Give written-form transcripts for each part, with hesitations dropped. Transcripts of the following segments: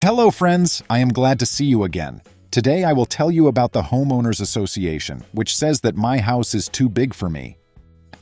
Hello friends, I am glad to see you again. Today I will tell you about the Homeowners Association, which says that my house is too big for me.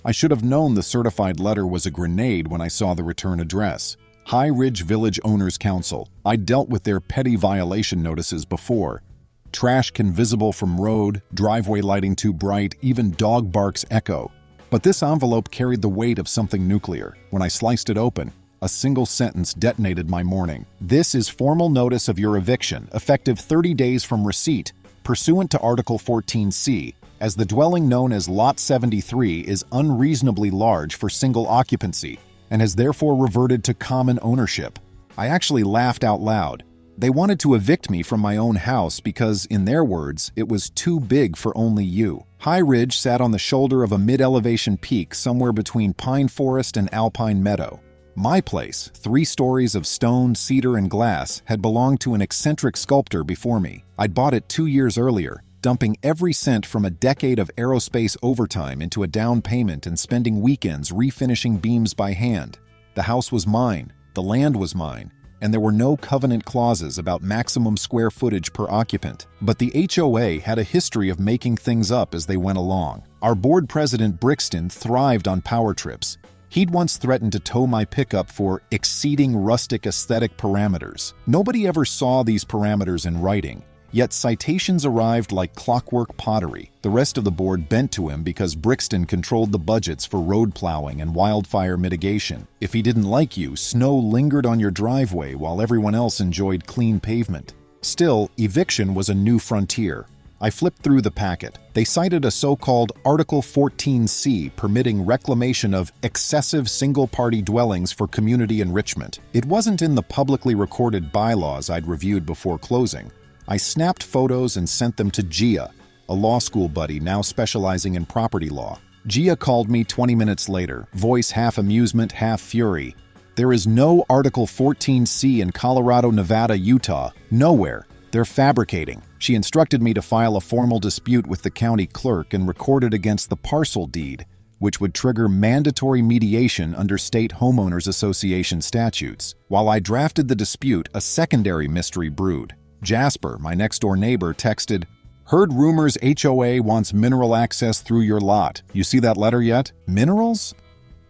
I should have known the certified letter was a grenade when I saw the return address. High Ridge Village Owners Council. I dealt with their petty violation notices before. Trash can visible from road, driveway lighting too bright, even dog barks echo. But this envelope carried the weight of something nuclear. When I sliced it open, a single sentence detonated my morning. This is formal notice of your eviction, effective 30 days from receipt, pursuant to Article 14C, as the dwelling known as Lot 73 is unreasonably large for single occupancy and has therefore reverted to common ownership. I actually laughed out loud. They wanted to evict me from my own house because, in their words, it was too big for only you. High Ridge sat on the shoulder of a mid-elevation peak somewhere between pine forest and alpine meadow. My place, 3 stories of stone, cedar, and glass, had belonged to an eccentric sculptor before me. I'd bought it 2 years earlier, dumping every cent from a decade of aerospace overtime into a down payment and spending weekends refinishing beams by hand. The house was mine, the land was mine, and there were no covenant clauses about maximum square footage per occupant. But the HOA had a history of making things up as they went along. Our board president Brixton thrived on power trips. He'd once threatened to tow my pickup for exceeding rustic aesthetic parameters. Nobody ever saw these parameters in writing, yet citations arrived like clockwork pottery. The rest of the board bent to him because Brixton controlled the budgets for road plowing and wildfire mitigation. If he didn't like you, snow lingered on your driveway while everyone else enjoyed clean pavement. Still, eviction was a new frontier. I flipped through the packet. They cited a so-called Article 14C permitting reclamation of excessive single-party dwellings for community enrichment. It wasn't in the publicly recorded bylaws I'd reviewed before closing. I snapped photos and sent them to Gia, a law school buddy now specializing in property law. Gia called me 20 minutes later, voice half amusement, half fury. There is no Article 14C in Colorado, Nevada, Utah. Nowhere. They're fabricating. She instructed me to file a formal dispute with the county clerk and record it against the parcel deed, which would trigger mandatory mediation under state homeowners association statutes. While I drafted the dispute, a secondary mystery brewed. Jasper, my next-door neighbor, texted, "Heard rumors HOA wants mineral access through your lot. You see that letter yet? Minerals?"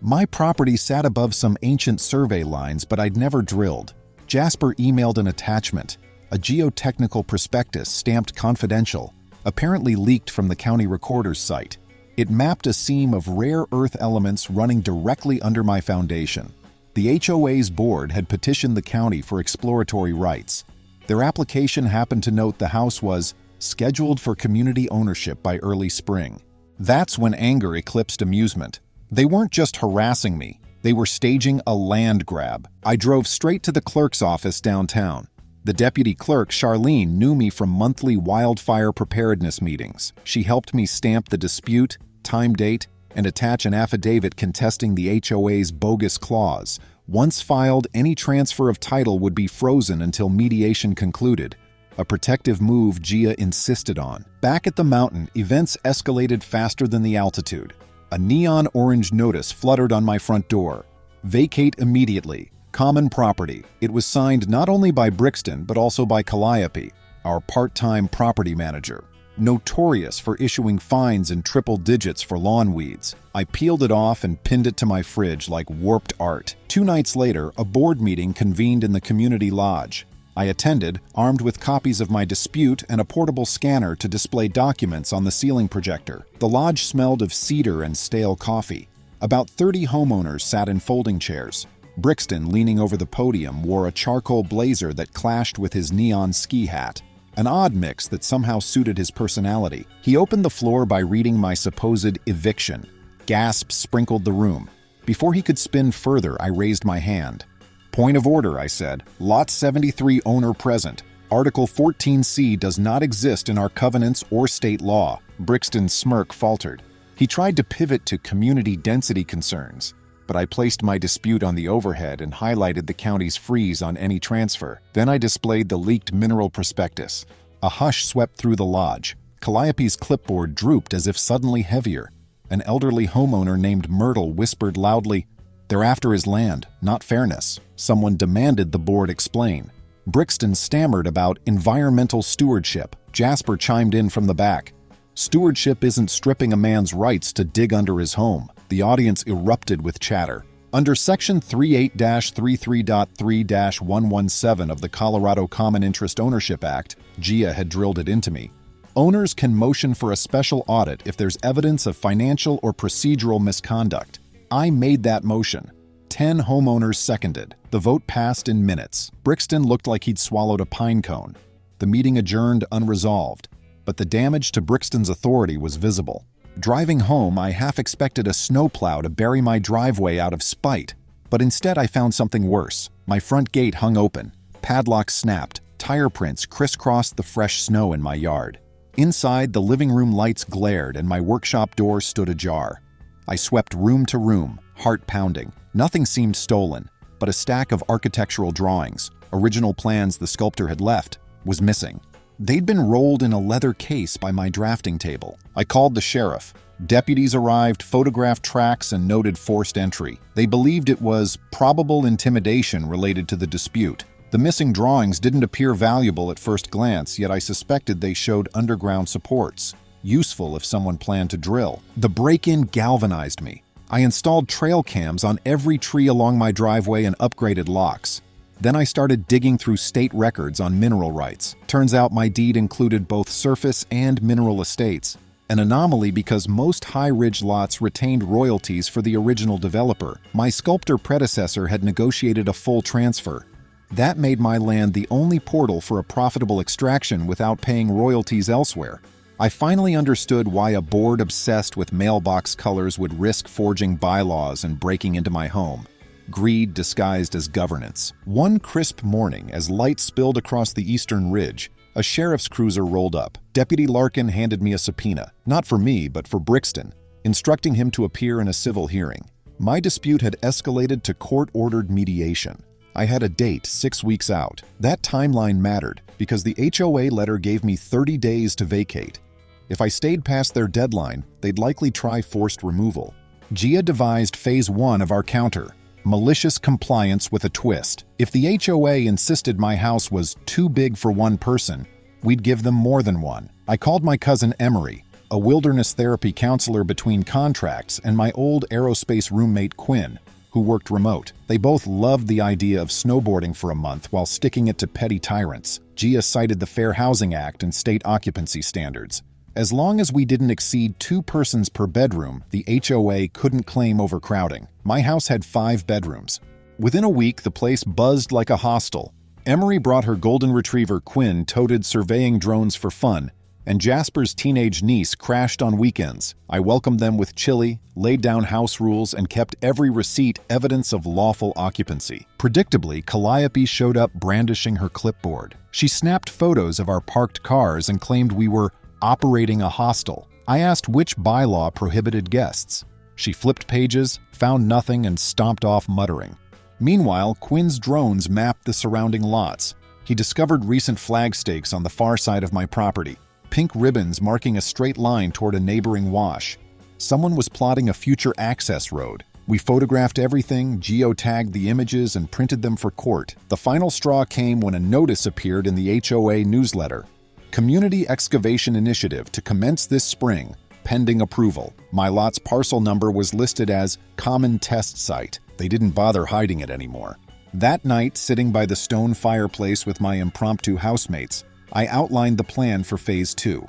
My property sat above some ancient survey lines, but I'd never drilled. Jasper emailed an attachment. A geotechnical prospectus stamped confidential, apparently leaked from the county recorder's site. It mapped a seam of rare earth elements running directly under my foundation. The HOA's board had petitioned the county for exploratory rights. Their application happened to note the house was scheduled for community ownership by early spring. That's when anger eclipsed amusement. They weren't just harassing me, they were staging a land grab. I drove straight to the clerk's office downtown. The deputy clerk, Charlene, knew me from monthly wildfire preparedness meetings. She helped me stamp the dispute, time date, and attach an affidavit contesting the HOA's bogus clause. Once filed, any transfer of title would be frozen until mediation concluded, a protective move Gia insisted on. Back at the mountain, events escalated faster than the altitude. A neon orange notice fluttered on my front door. Vacate immediately. Common property. It was signed not only by Brixton, but also by Calliope, our part-time property manager, notorious for issuing fines in triple digits for lawn weeds. I peeled it off and pinned it to my fridge like warped art. 2 nights later, a board meeting convened in the community lodge. I attended, armed with copies of my dispute and a portable scanner to display documents on the ceiling projector. The lodge smelled of cedar and stale coffee. About 30 homeowners sat in folding chairs. Brixton, leaning over the podium, wore a charcoal blazer that clashed with his neon ski hat, an odd mix that somehow suited his personality. He opened the floor by reading my supposed eviction. Gasps sprinkled the room. Before he could spin further, I raised my hand. "Point of order," I said. "Lot 73 owner present. Article 14C does not exist in our covenants or state law." Brixton's smirk faltered. He tried to pivot to community density concerns, but I placed my dispute on the overhead and highlighted the county's freeze on any transfer. Then I displayed the leaked mineral prospectus. A hush swept through the lodge. Calliope's clipboard drooped as if suddenly heavier. An elderly homeowner named Myrtle whispered loudly, "They're after his land, not fairness." Someone demanded the board explain. Brixton stammered about environmental stewardship. Jasper chimed in from the back. Stewardship isn't stripping a man's rights to dig under his home. The audience erupted with chatter. Under Section 38-33.3-117 of the Colorado Common Interest Ownership Act, Gia had drilled it into me. Owners can motion for a special audit if there's evidence of financial or procedural misconduct. I made that motion. 10 homeowners seconded. The vote passed in minutes. Brixton looked like he'd swallowed a pine cone. The meeting adjourned unresolved, but the damage to Brixton's authority was visible. Driving home, I half expected a snowplow to bury my driveway out of spite, but instead I found something worse. My front gate hung open. Padlock snapped. Tire prints crisscrossed the fresh snow in my yard. Inside, the living room lights glared and my workshop door stood ajar. I swept room to room, heart pounding. Nothing seemed stolen, but a stack of architectural drawings, original plans the sculptor had left, was missing. They'd been rolled in a leather case by my drafting table. I called the sheriff. Deputies arrived, photographed tracks, and noted forced entry. They believed it was probable intimidation related to the dispute. The missing drawings didn't appear valuable at first glance, yet I suspected they showed underground supports, useful if someone planned to drill. The break-in galvanized me. I installed trail cams on every tree along my driveway and upgraded locks. Then I started digging through state records on mineral rights. Turns out my deed included both surface and mineral estates, an anomaly because most high-ridge lots retained royalties for the original developer. My sculptor predecessor had negotiated a full transfer. That made my land the only portal for a profitable extraction without paying royalties elsewhere. I finally understood why a board obsessed with mailbox colors would risk forging bylaws and breaking into my home. Greed disguised as governance. One crisp morning, as light spilled across the eastern ridge, a sheriff's cruiser rolled up. Deputy Larkin handed me a subpoena, not for me, but for Brixton, instructing him to appear in a civil hearing. My dispute had escalated to court-ordered mediation. I had a date 6 weeks out. That timeline mattered because the HOA letter gave me 30 days to vacate. If I stayed past their deadline, they'd likely try forced removal. Gia devised phase 1 of our counter. Malicious compliance with a twist. If the HOA insisted my house was too big for one person, we'd give them more than one. I called my cousin Emery, a wilderness therapy counselor between contracts, and my old aerospace roommate Quinn, who worked remote. They both loved the idea of snowboarding for a month while sticking it to petty tyrants. Gia cited the Fair Housing Act and state occupancy standards. As long as we didn't exceed 2 persons per bedroom, the HOA couldn't claim overcrowding. My house had 5 bedrooms. Within a week, the place buzzed like a hostel. Emery brought her golden retriever Quinn toted surveying drones for fun, and Jasper's teenage niece crashed on weekends. I welcomed them with chili, laid down house rules, and kept every receipt evidence of lawful occupancy. Predictably, Calliope showed up brandishing her clipboard. She snapped photos of our parked cars and claimed we were operating a hostel. I asked which bylaw prohibited guests. She flipped pages, found nothing, and stomped off muttering. Meanwhile, Quinn's drones mapped the surrounding lots. He discovered recent flag stakes on the far side of my property, pink ribbons marking a straight line toward a neighboring wash. Someone was plotting a future access road. We photographed everything, geotagged the images, and printed them for court. The final straw came when a notice appeared in the HOA newsletter. Community Excavation Initiative to commence this spring, pending approval. My lot's parcel number was listed as Common Test Site. They didn't bother hiding it anymore. That night, sitting by the stone fireplace with my impromptu housemates, I outlined the plan for Phase 2.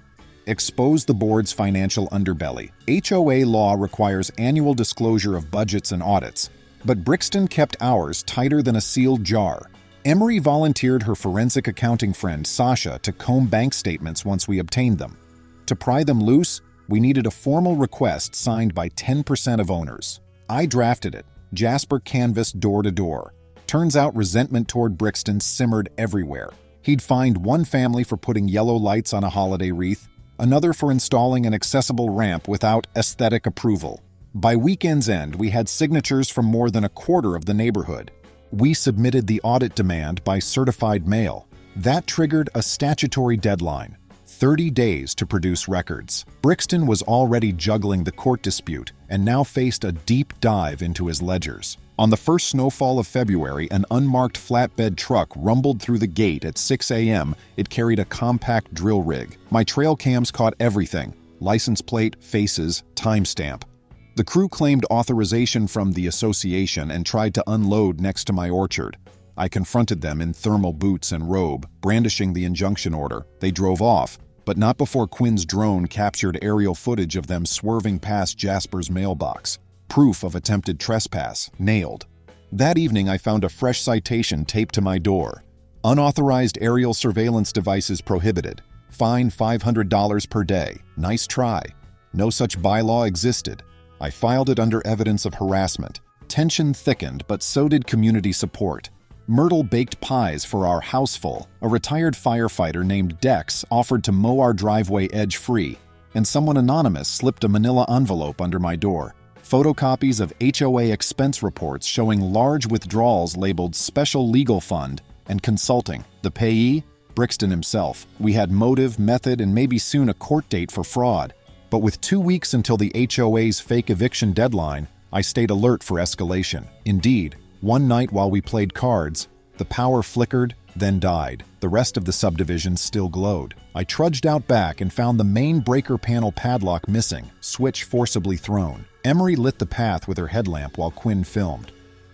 Expose the board's financial underbelly. HOA law requires annual disclosure of budgets and audits, but Brixton kept ours tighter than a sealed jar. Emery volunteered her forensic accounting friend, Sasha, to comb bank statements once we obtained them. To pry them loose, we needed a formal request signed by 10% of owners. I drafted it. Jasper canvassed door to door. Turns out resentment toward Brixton simmered everywhere. He'd fined one family for putting yellow lights on a holiday wreath, another for installing an accessible ramp without aesthetic approval. By weekend's end, we had signatures from more than a quarter of the neighborhood. We submitted the audit demand by certified mail. That triggered a statutory deadline, 30 days to produce records. Brixton was already juggling the court dispute and now faced a deep dive into his ledgers. On the first snowfall of February, an unmarked flatbed truck rumbled through the gate at 6 a.m. It carried a compact drill rig. My trail cams caught everything: license plate, faces, timestamp. The crew claimed authorization from the association and tried to unload next to my orchard. I confronted them in thermal boots and robe, brandishing the injunction order. They drove off, but not before Quinn's drone captured aerial footage of them swerving past Jasper's mailbox. Proof of attempted trespass. Nailed. That evening, I found a fresh citation taped to my door. Unauthorized aerial surveillance devices prohibited. Fine $500 per day. Nice try. No such bylaw existed. I filed it under evidence of harassment. Tension thickened, but so did community support. Myrtle baked pies for our houseful. A retired firefighter named Dex offered to mow our driveway edge free, and someone anonymous slipped a manila envelope under my door. Photocopies of HOA expense reports showing large withdrawals labeled Special Legal Fund and Consulting. The payee? Brixton himself. We had motive, method, and maybe soon a court date for fraud. But with 2 weeks until the HOA's fake eviction deadline, I stayed alert for escalation. Indeed, one night while we played cards, the power flickered, then died. The rest of the subdivision still glowed. I trudged out back and found the main breaker panel padlock missing, switch forcibly thrown. Emery lit the path with her headlamp while Quinn filmed.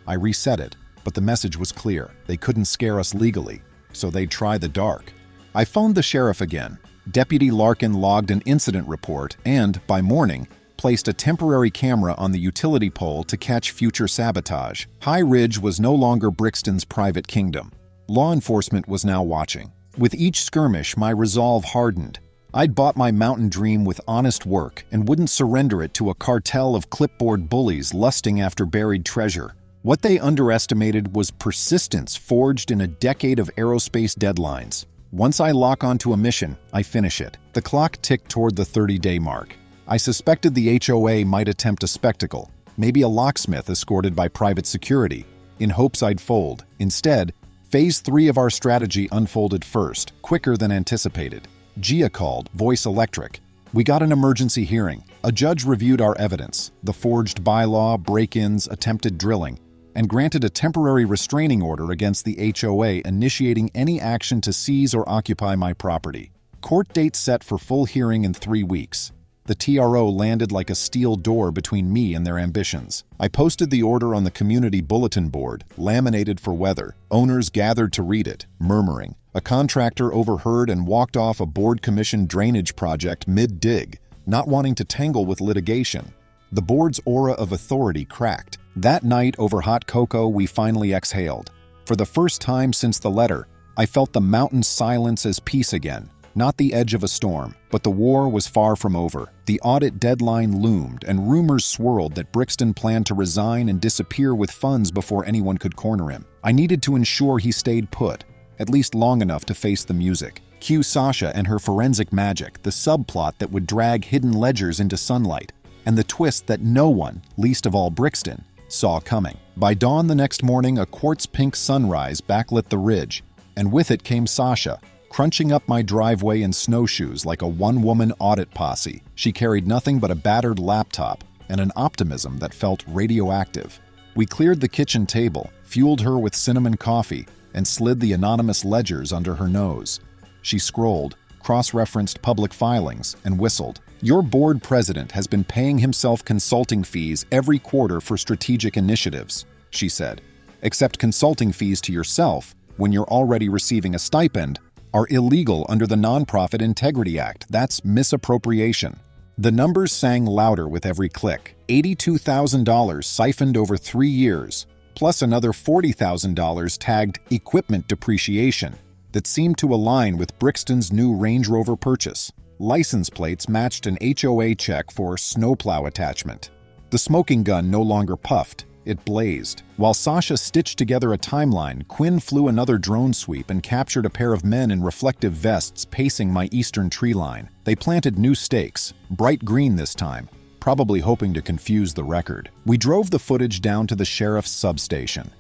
I reset it, but the message was clear. They couldn't scare us legally, so they'd try the dark. I phoned the sheriff again. Deputy Larkin logged an incident report and, by morning, placed a temporary camera on the utility pole to catch future sabotage. High Ridge was no longer Brixton's private kingdom. Law enforcement was now watching. With each skirmish, my resolve hardened. I'd bought my mountain dream with honest work and wouldn't surrender it to a cartel of clipboard bullies lusting after buried treasure. What they underestimated was persistence forged in a decade of aerospace deadlines. Once I lock onto a mission, I finish it. The clock ticked toward the 30-day mark. I suspected the HOA might attempt a spectacle, maybe a locksmith escorted by private security, in hopes I'd fold. Instead, Phase 3 of our strategy unfolded first, quicker than anticipated. Gia called, voice electric. We got an emergency hearing. A judge reviewed our evidence, the forged bylaw, break-ins, attempted drilling, and granted a temporary restraining order against the HOA initiating any action to seize or occupy my property. Court date set for full hearing in 3 weeks. The TRO landed like a steel door between me and their ambitions. I posted the order on the community bulletin board, laminated for weather. Owners gathered to read it, murmuring. A contractor overheard and walked off a board-commissioned drainage project mid-dig, not wanting to tangle with litigation. The board's aura of authority cracked. That night, over hot cocoa, we finally exhaled. For the first time since the letter, I felt the mountain silence as peace again. Not the edge of a storm, but the war was far from over. The audit deadline loomed, and rumors swirled that Brixton planned to resign and disappear with funds before anyone could corner him. I needed to ensure he stayed put, at least long enough to face the music. Cue Sasha and her forensic magic, the subplot that would drag hidden ledgers into sunlight, and the twist that no one, least of all Brixton, saw coming. By dawn the next morning, a quartz-pink sunrise backlit the ridge, and with it came Sasha, crunching up my driveway in snowshoes like a one-woman audit posse. She carried nothing but a battered laptop and an optimism that felt radioactive. We cleared the kitchen table, fueled her with cinnamon coffee, and slid the anonymous ledgers under her nose. She scrolled, cross-referenced public filings, and whistled. Your board president has been paying himself consulting fees every quarter for strategic initiatives, she said. Except consulting fees to yourself, when you're already receiving a stipend, are illegal under the Nonprofit Integrity Act. That's misappropriation. The numbers sang louder with every click. $82,000 siphoned over 3 years, plus another $40,000 tagged equipment depreciation that seemed to align with Brixton's new Range Rover purchase. License plates matched an HOA check for snowplow attachment. The smoking gun no longer puffed. It blazed. While Sasha stitched together a timeline, Quinn flew another drone sweep and captured a pair of men in reflective vests pacing my eastern tree line. They planted new stakes, bright green this time, probably hoping to confuse the record. We drove the footage down to the sheriff's substation.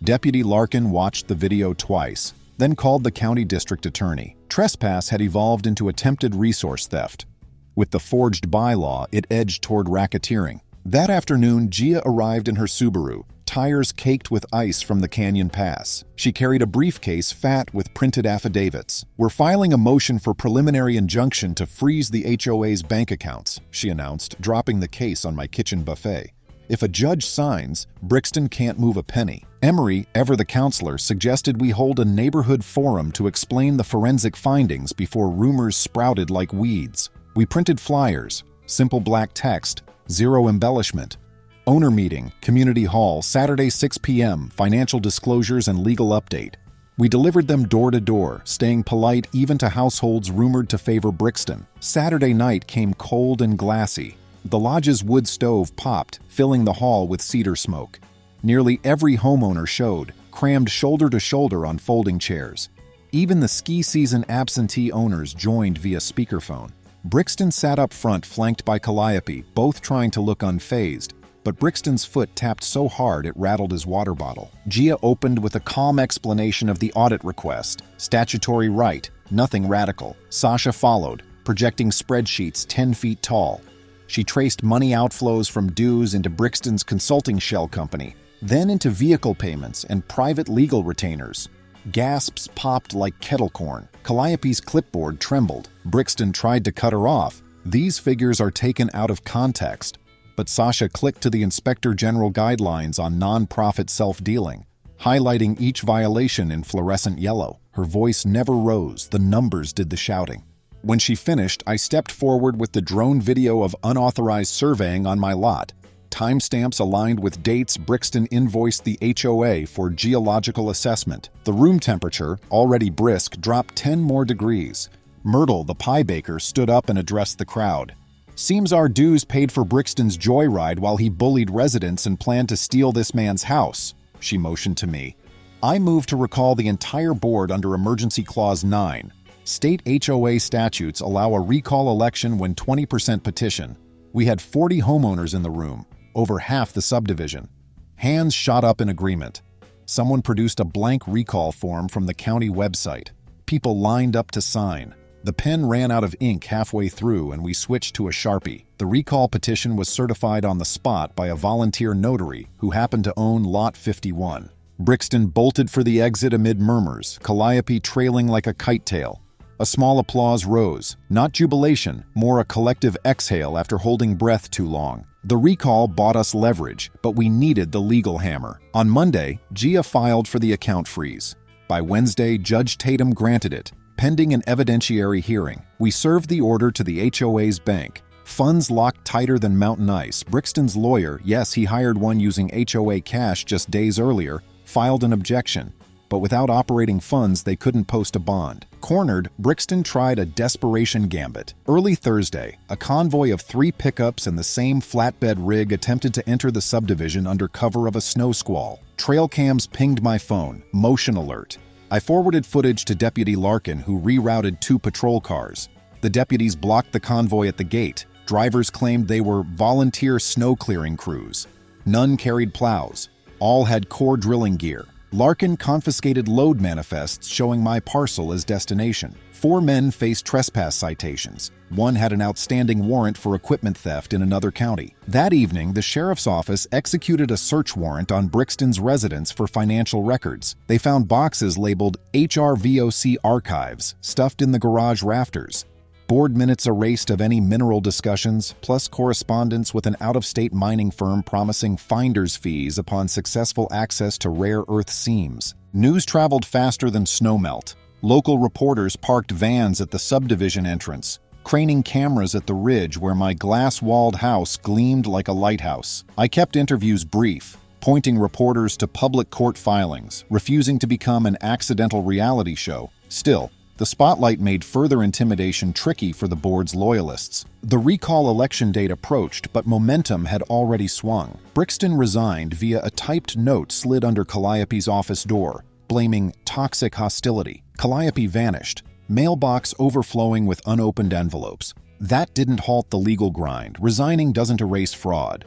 Deputy Larkin watched the video twice, then called the county district attorney. Trespass had evolved into attempted resource theft. With the forged bylaw, it edged toward racketeering. That afternoon, Gia arrived in her Subaru, tires caked with ice from the Canyon Pass. She carried a briefcase fat with printed affidavits. "We're filing a motion for preliminary injunction to freeze the HOA's bank accounts," she announced, dropping the case on my kitchen buffet. "If a judge signs, Brixton can't move a penny." Emery, ever the counselor, suggested we hold a neighborhood forum to explain the forensic findings before rumors sprouted like weeds. We printed flyers, simple black text, zero embellishment. Owner meeting, Community Hall, Saturday 6 p.m., financial disclosures and legal update. We delivered them door to door, staying polite even to households rumored to favor Brixton. Saturday night came cold and glassy. The lodge's wood stove popped, filling the hall with cedar smoke. Nearly every homeowner showed, crammed shoulder to shoulder on folding chairs. Even the ski season absentee owners joined via speakerphone. Brixton sat up front, flanked by Calliope, both trying to look unfazed. But Brixton's foot tapped so hard it rattled his water bottle. Gia opened with a calm explanation of the audit request. Statutory right, nothing radical. Sasha followed, projecting spreadsheets 10 feet tall. She traced money outflows from dues into Brixton's consulting shell company, then into vehicle payments and private legal retainers. Gasps popped like kettle corn. Calliope's clipboard trembled. Brixton tried to cut her off. "These figures are taken out of context." But Sasha clicked to the Inspector General guidelines on non-profit self-dealing, highlighting each violation in fluorescent yellow. Her voice never rose, the numbers did the shouting. When she finished, I stepped forward with the drone video of unauthorized surveying on my lot. Timestamps aligned with dates Brixton invoiced the HOA for geological assessment. The room temperature, already brisk, dropped 10 more degrees. Myrtle, the pie baker, stood up and addressed the crowd. "Seems our dues paid for Brixton's joyride while he bullied residents and planned to steal this man's house," she motioned to me. I moved to recall the entire board under Emergency Clause 9. State HOA statutes allow a recall election when 20% petition. We had 40 homeowners in the room, over half the subdivision. Hands shot up in agreement. Someone produced a blank recall form from the county website. People lined up to sign. The pen ran out of ink halfway through and we switched to a Sharpie. The recall petition was certified on the spot by a volunteer notary who happened to own Lot 51. Brixton bolted for the exit amid murmurs, Calliope trailing like a kite tail. A small applause rose, not jubilation, more a collective exhale after holding breath too long. The recall bought us leverage, but we needed the legal hammer. On Monday, Gia filed for the account freeze. By Wednesday, Judge Tatum granted it. Pending an evidentiary hearing, we served the order to the HOA's bank. Funds locked tighter than mountain ice. Brixton's lawyer, yes, he hired one using HOA cash just days earlier, filed an objection. But without operating funds, they couldn't post a bond. Cornered, Brixton tried a desperation gambit. Early Thursday, a convoy of 3 pickups and the same flatbed rig attempted to enter the subdivision under cover of a snow squall. Trail cams pinged my phone, motion alert. I forwarded footage to Deputy Larkin, who rerouted 2 patrol cars. The deputies blocked the convoy at the gate. Drivers claimed they were volunteer snow-clearing crews. None carried plows. All had core drilling gear. Larkin confiscated load manifests showing my parcel as destination. 4 men faced trespass citations. One had an outstanding warrant for equipment theft in another county. That evening, the sheriff's office executed a search warrant on Brixton's residence for financial records. They found boxes labeled HRVOC Archives stuffed in the garage rafters. Board minutes erased of any mineral discussions, plus correspondence with an out-of-state mining firm promising finder's fees upon successful access to rare earth seams. News traveled faster than snowmelt. Local reporters parked vans at the subdivision entrance, craning cameras at the ridge where my glass-walled house gleamed like a lighthouse. I kept interviews brief, pointing reporters to public court filings, refusing to become an accidental reality show. Still, the spotlight made further intimidation tricky for the board's loyalists. The recall election date approached, but momentum had already swung. Brixton resigned via a typed note slid under Calliope's office door, blaming toxic hostility. Calliope vanished, mailbox overflowing with unopened envelopes. That didn't halt the legal grind. Resigning doesn't erase fraud.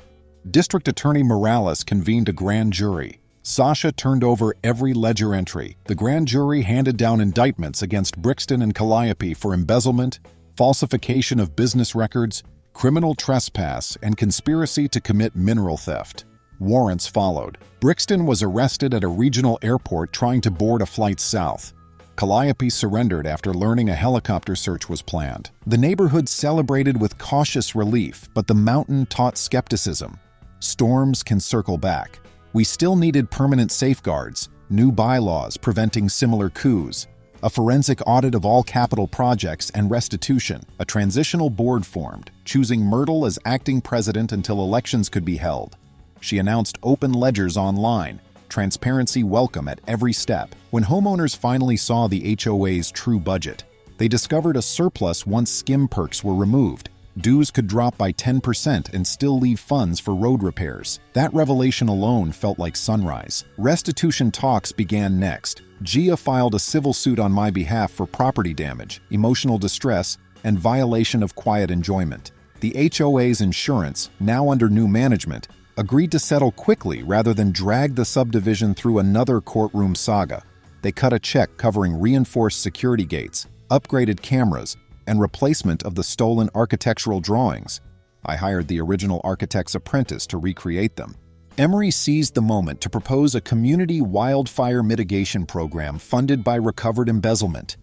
District Attorney Morales convened a grand jury. Sasha turned over every ledger entry. The grand jury handed down indictments against Brixton and Calliope for embezzlement, falsification of business records, criminal trespass, and conspiracy to commit mineral theft. Warrants followed. Brixton was arrested at a regional airport trying to board a flight south. Calliope surrendered after learning a helicopter search was planned. The neighborhood celebrated with cautious relief, but the mountain taught skepticism. Storms can circle back. We still needed permanent safeguards, new bylaws preventing similar coups, a forensic audit of all capital projects and restitution. A transitional board formed, choosing Myrtle as acting president until elections could be held. She announced open ledgers online, transparency welcome at every step. When homeowners finally saw the HOA's true budget, they discovered a surplus once skim perks were removed. Dues could drop by 10% and still leave funds for road repairs. That revelation alone felt like sunrise. Restitution talks began next. Gia filed a civil suit on my behalf for property damage, emotional distress, and violation of quiet enjoyment. The HOA's insurance, now under new management, agreed to settle quickly rather than drag the subdivision through another courtroom saga. They cut a check covering reinforced security gates, upgraded cameras, and replacement of the stolen architectural drawings. I hired the original architect's apprentice to recreate them. Emery seized the moment to propose a community wildfire mitigation program funded by recovered embezzlement.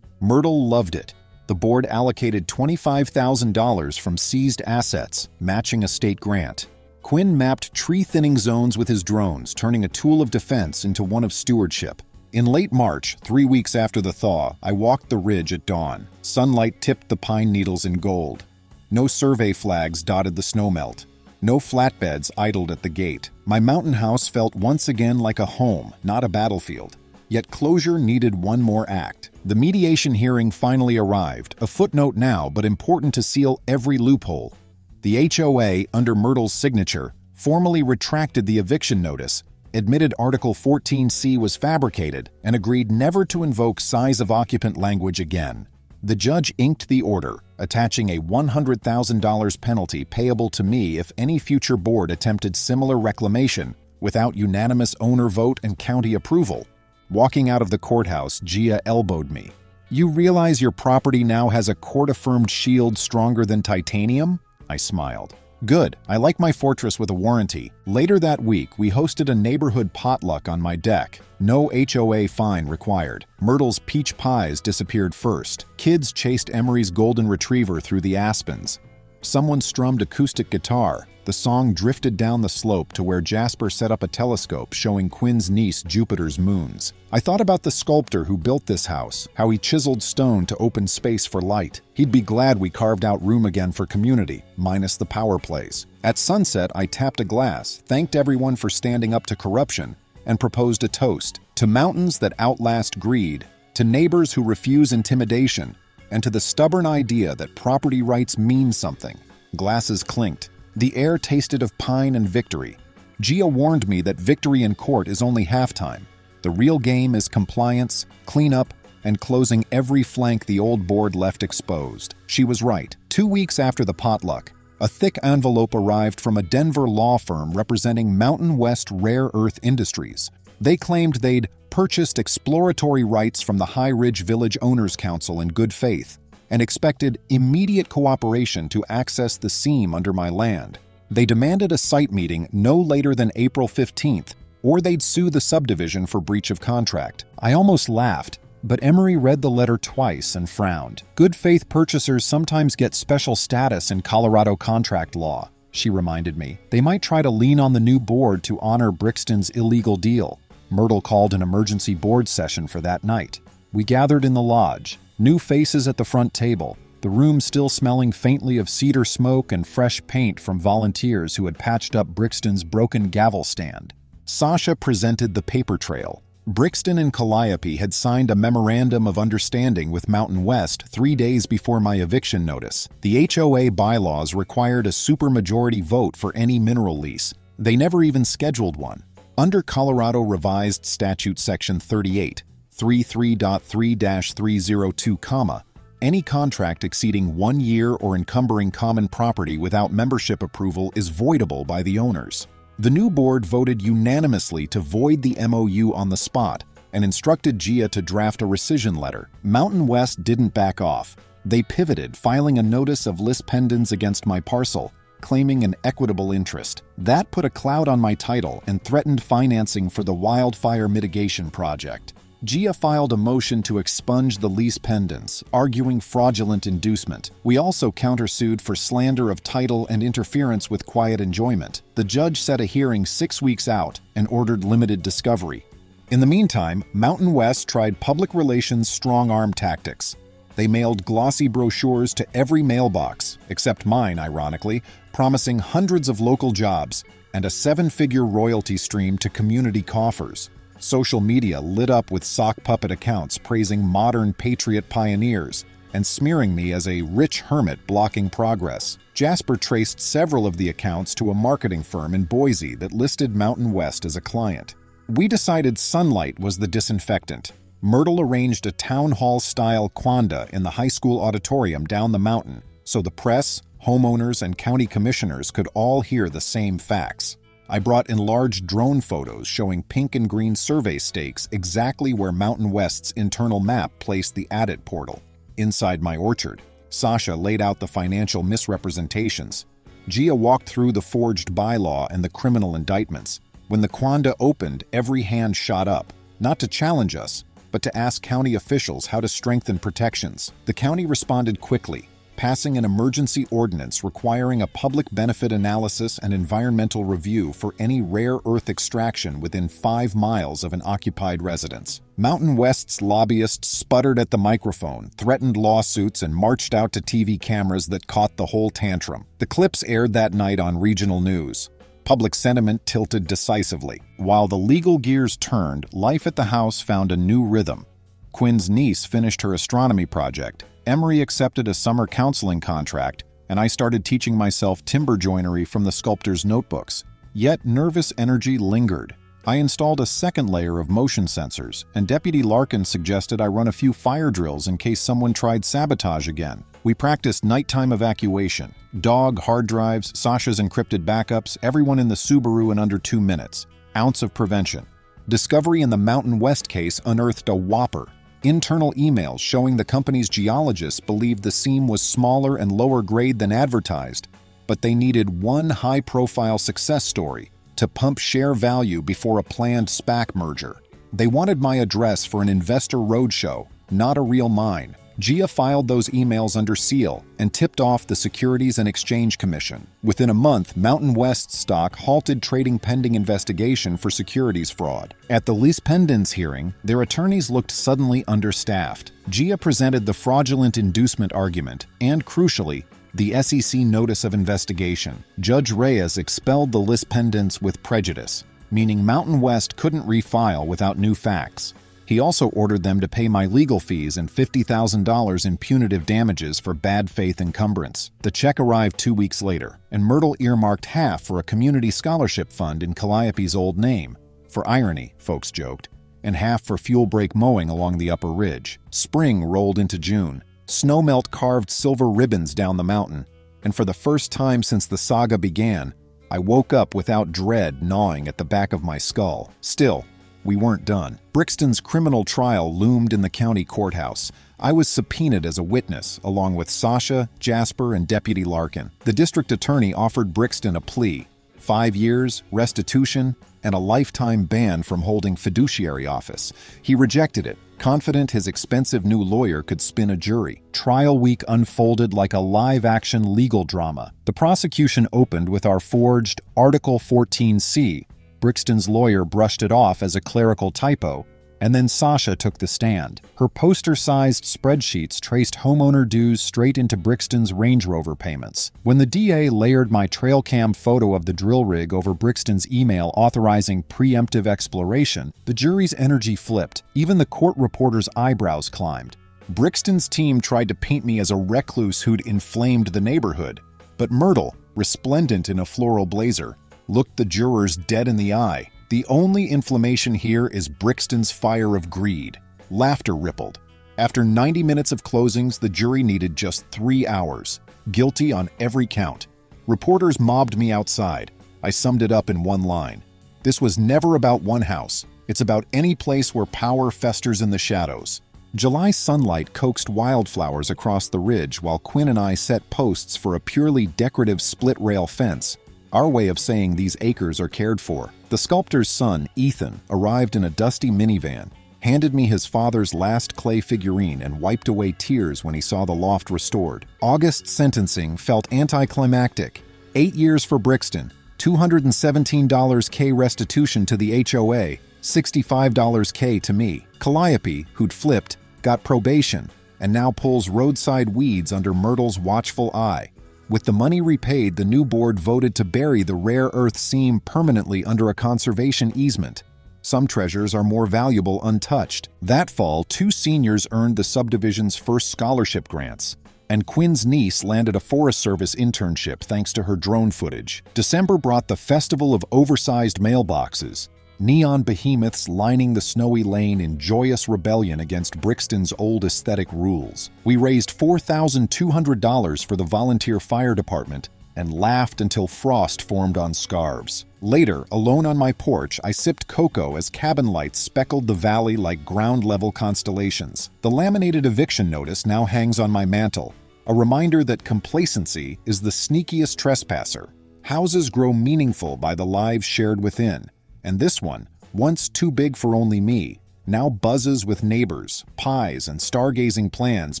Myrtle loved it. The board allocated $25,000 from seized assets, matching a state grant. Quinn mapped tree-thinning zones with his drones, turning a tool of defense into one of stewardship. In late March, 3 weeks after the thaw, I walked the ridge at dawn. Sunlight tipped the pine needles in gold. No survey flags dotted the snowmelt. No flatbeds idled at the gate. My mountain house felt once again like a home, not a battlefield. Yet closure needed one more act. The mediation hearing finally arrived, a footnote now, but important to seal every loophole. The HOA, under Myrtle's signature, formally retracted the eviction notice, admitted Article 14C was fabricated, and agreed never to invoke size of occupant language again. The judge inked the order, attaching a $100,000 penalty payable to me if any future board attempted similar reclamation without unanimous owner vote and county approval. Walking out of the courthouse, Gia elbowed me. "You realize your property now has a court-affirmed shield stronger than titanium?" I smiled. "Good. I like my fortress with a warranty." Later that week, we hosted a neighborhood potluck on my deck. No HOA fine required. Myrtle's peach pies disappeared first. Kids chased Emery's golden retriever through the aspens. Someone strummed acoustic guitar. The song drifted down the slope to where Jasper set up a telescope showing Quinn's niece Jupiter's moons. I thought about the sculptor who built this house, how he chiseled stone to open space for light. He'd be glad we carved out room again for community, minus the power plays. At sunset, I tapped a glass, thanked everyone for standing up to corruption, and proposed a toast to mountains that outlast greed, to neighbors who refuse intimidation, and to the stubborn idea that property rights mean something. Glasses clinked. The air tasted of pine and victory. Gia warned me that victory in court is only halftime. The real game is compliance, cleanup, and closing every flank the old board left exposed. She was right. 2 weeks after the potluck, a thick envelope arrived from a Denver law firm representing Mountain West Rare Earth Industries. They claimed they'd purchased exploratory rights from the High Ridge Village Owners Council in good faith, and expected immediate cooperation to access the seam under my land. They demanded a site meeting no later than April 15th, or they'd sue the subdivision for breach of contract. I almost laughed, but Emery read the letter twice and frowned. "Good faith purchasers sometimes get special status in Colorado contract law," she reminded me. "They might try to lean on the new board to honor Brixton's illegal deal." Myrtle called an emergency board session for that night. We gathered in the lodge. New faces at the front table, the room still smelling faintly of cedar smoke and fresh paint from volunteers who had patched up Brixton's broken gavel stand. Sasha presented the paper trail. Brixton and Calliope had signed a memorandum of understanding with Mountain West 3 days before my eviction notice. The HOA bylaws required a supermajority vote for any mineral lease. They never even scheduled one. Under Colorado Revised Statute Section 38, 33.3-302, any contract exceeding 1 year or encumbering common property without membership approval is voidable by the owners. The new board voted unanimously to void the MOU on the spot and instructed Gia to draft a rescission letter. Mountain West didn't back off. They pivoted, filing a notice of lis pendens against my parcel, claiming an equitable interest. That put a cloud on my title and threatened financing for the wildfire mitigation project. GIA filed a motion to expunge the lis pendens, arguing fraudulent inducement. We also countersued for slander of title and interference with quiet enjoyment. The judge set a hearing 6 weeks out and ordered limited discovery. In the meantime, Mountain West tried public relations strong-arm tactics. They mailed glossy brochures to every mailbox, except mine, ironically, promising hundreds of local jobs and a 7-figure royalty stream to community coffers. Social media lit up with sock puppet accounts praising modern patriot pioneers and smearing me as a rich hermit blocking progress. Jasper traced several of the accounts to a marketing firm in Boise that listed Mountain West as a client. We decided sunlight was the disinfectant. Myrtle arranged a town hall-style quanda in the high school auditorium down the mountain so the press, homeowners, and county commissioners could all hear the same facts. I brought enlarged drone photos showing pink and green survey stakes exactly where Mountain West's internal map placed the Addit portal. Inside my orchard, Sasha laid out the financial misrepresentations. Gia walked through the forged bylaw and the criminal indictments. When the quanda opened, every hand shot up, not to challenge us, but to ask county officials how to strengthen protections. The county responded quickly, passing an emergency ordinance requiring a public benefit analysis and environmental review for any rare earth extraction within 5 miles of an occupied residence. Mountain West's lobbyists sputtered at the microphone, threatened lawsuits, and marched out to TV cameras that caught the whole tantrum. The clips aired that night on regional news. Public sentiment tilted decisively. While the legal gears turned, life at the house found a new rhythm. Quinn's niece finished her astronomy project, Emery accepted a summer counseling contract, and I started teaching myself timber joinery from the sculptor's notebooks. Yet nervous energy lingered. I installed a second layer of motion sensors, and Deputy Larkin suggested I run a few fire drills in case someone tried sabotage again. We practiced nighttime evacuation, dog hard drives, Sasha's encrypted backups, everyone in the Subaru in under 2 minutes. Ounce of prevention. Discovery in the Mountain West case unearthed a whopper. Internal emails showing the company's geologists believed the seam was smaller and lower grade than advertised, but they needed one high-profile success story to pump share value before a planned SPAC merger. They wanted my address for an investor roadshow, not a real mine. GIA filed those emails under seal and tipped off the Securities and Exchange Commission. Within a month, Mountain West stock halted trading pending investigation for securities fraud. At the lis pendens hearing, their attorneys looked suddenly understaffed. GIA presented the fraudulent inducement argument and, crucially, the SEC notice of investigation. Judge Reyes expelled the lis pendens with prejudice, meaning Mountain West couldn't refile without new facts. He also ordered them to pay my legal fees and $50,000 in punitive damages for bad faith encumbrance. The check arrived 2 weeks later, and Myrtle earmarked half for a community scholarship fund in Calliope's old name. For irony, folks joked, and half for fuel break mowing along the upper ridge. Spring rolled into June. Snowmelt carved silver ribbons down the mountain, and for the first time since the saga began, I woke up without dread gnawing at the back of my skull. Still, we weren't done. Brixton's criminal trial loomed in the county courthouse. I was subpoenaed as a witness, along with Sasha, Jasper, and Deputy Larkin. The district attorney offered Brixton a plea: 5 years, restitution, and a lifetime ban from holding fiduciary office. He rejected it, confident his expensive new lawyer could spin a jury. Trial week unfolded like a live-action legal drama. The prosecution opened with our forged Article 14C. Brixton's lawyer brushed it off as a clerical typo, and then Sasha took the stand. Her poster-sized spreadsheets traced homeowner dues straight into Brixton's Range Rover payments. When the DA layered my trail cam photo of the drill rig over Brixton's email authorizing preemptive exploration, the jury's energy flipped. Even the court reporter's eyebrows climbed. Brixton's team tried to paint me as a recluse who'd inflamed the neighborhood, but Myrtle, resplendent in a floral blazer, looked the jurors dead in the eye. The only inflammation here is Brixton's fire of greed. Laughter rippled. After 90 minutes of closings, the jury needed just 3 hours. Guilty on every count. Reporters mobbed me outside. I summed it up in one line. This was never about one house. It's about any place where power festers in the shadows. July sunlight coaxed wildflowers across the ridge while Quinn and I set posts for a purely decorative split-rail fence, our way of saying these acres are cared for. The sculptor's son, Ethan, arrived in a dusty minivan, handed me his father's last clay figurine, and wiped away tears when he saw the loft restored. August's sentencing felt anticlimactic. 8 years for Brixton, $217 K restitution to the HOA, $65 K to me. Calliope, who'd flipped, got probation, and now pulls roadside weeds under Myrtle's watchful eye. With the money repaid, the new board voted to bury the rare earth seam permanently under a conservation easement. Some treasures are more valuable untouched. That fall, 2 seniors earned the subdivision's first scholarship grants, and Quinn's niece landed a Forest Service internship thanks to her drone footage. December brought the festival of oversized mailboxes, neon behemoths lining the snowy lane in joyous rebellion against Brixton's old aesthetic rules. We raised $4,200 for the volunteer fire department and laughed until frost formed on scarves. Later, alone on my porch, I sipped cocoa as cabin lights speckled the valley like ground-level constellations. The laminated eviction notice now hangs on my mantel, a reminder that complacency is the sneakiest trespasser. Houses grow meaningful by the lives shared within, and this one, once too big for only me, now buzzes with neighbors, pies, and stargazing plans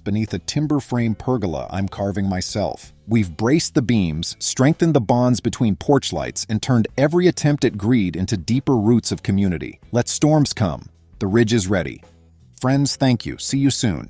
beneath a timber frame pergola I'm carving myself. We've braced the beams, strengthened the bonds between porch lights, and turned every attempt at greed into deeper roots of community. Let storms come. The ridge is ready. Friends, thank you. See you soon.